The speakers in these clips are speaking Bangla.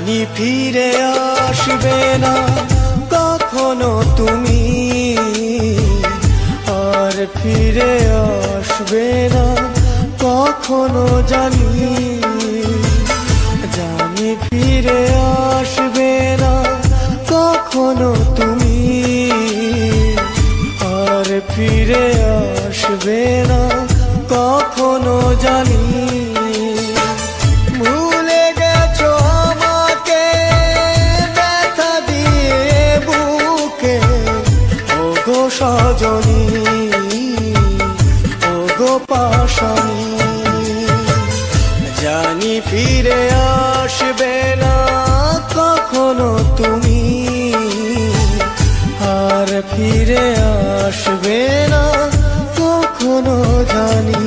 জানি ফিরে আসবে না কখনো তুমি, আর ফিরে আসবে না কখনো জানি। জানি ফিরে আসবে না কখনো তুমি, আর ফিরে আসবে না কখনো জানি। ভুলে গেছো আমাকে ব্যথা দিয়ে বুকে, ওগো সজনী ওগো পাশানি। জানি ফিরে আসবে না কখনো তুমি, আর ফিরে আসবে না কখনো জানি।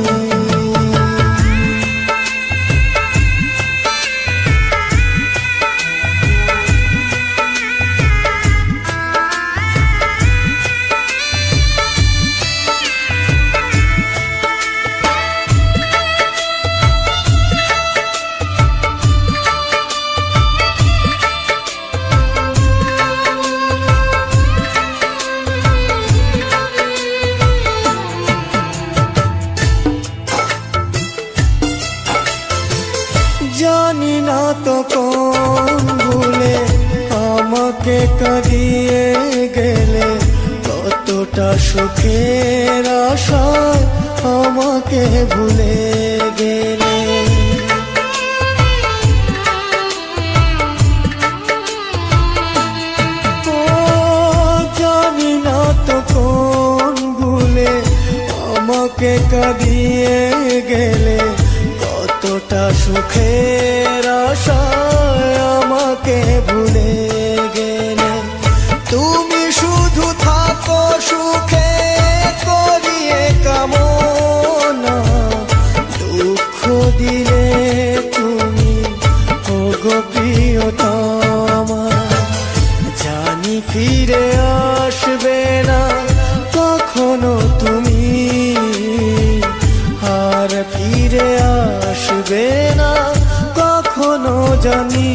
জানি না তো কোন ভুলে আমাকে কাঁদিয়ে গেলে, কতটা সুখের আশায় আমাকে ভুলে গেলে। ও জানি না তো কোন ভুলে আমাকে কাঁদিয়ে গেলে, কতটা সুখের আশায় আমাকে ভুলে গেলে। তুমি শুধু থাকো সুখে করিয়ে কামনা, দুঃখ দিলে তুমি ওগো প্রিয়তমা। জানি ফিরে আসবে না কখনো তুমি, আর ফিরে আসবে না কখনো জানি।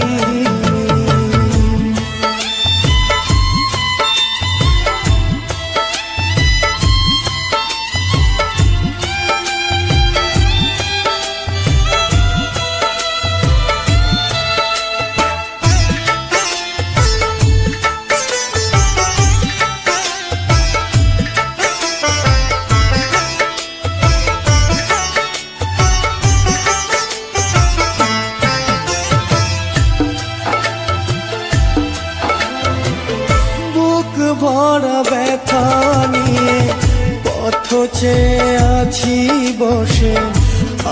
ভরা ব্যথা নিয়ে পথ চেয়ে আছি বসে,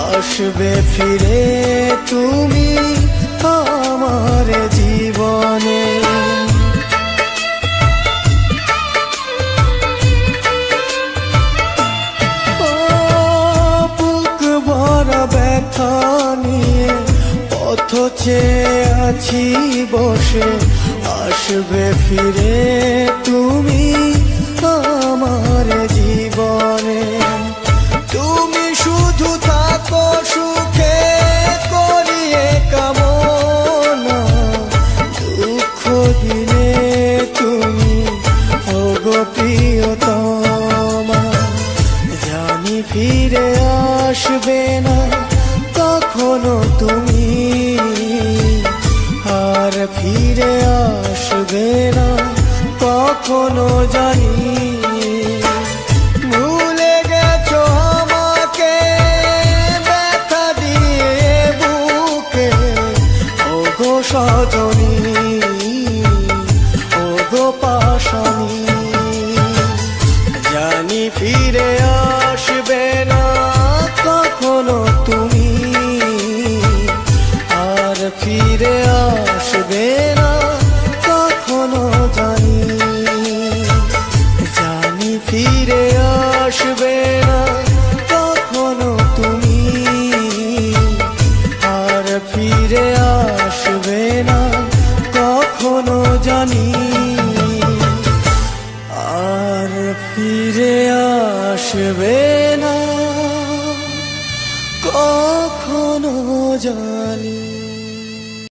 আসবে ফিরে তুমি আমার জীবনে। বুক ভরা ব্যথা নিয়ে পথ চেয়ে আছি বসে, আসবে ফিরে তুমি আমার জীবনে। তুমি শুধু থাকো সুখে করিয়ে কামনা, দুঃখ দিলে তুমি ওগো প্রিয়তমা। জানি ফিরে আসবে না কখনো তুমি, আর ফিরে আসবে না কখনো জানি। ভুলে গেছো আমাকে ব্যথা দিয়ে বুকে, ওগো সজনী ওগো পাশানি। জানি ফিরে আসবে না কখনো তুমি, আর ফিরে আসবে না কখনো জানি। জানি ফিরে আসবে না কখনো তুমি, আর ফিরে আসবে না কখনো জানি। আর ফিরে আসবে না কখনো জানি।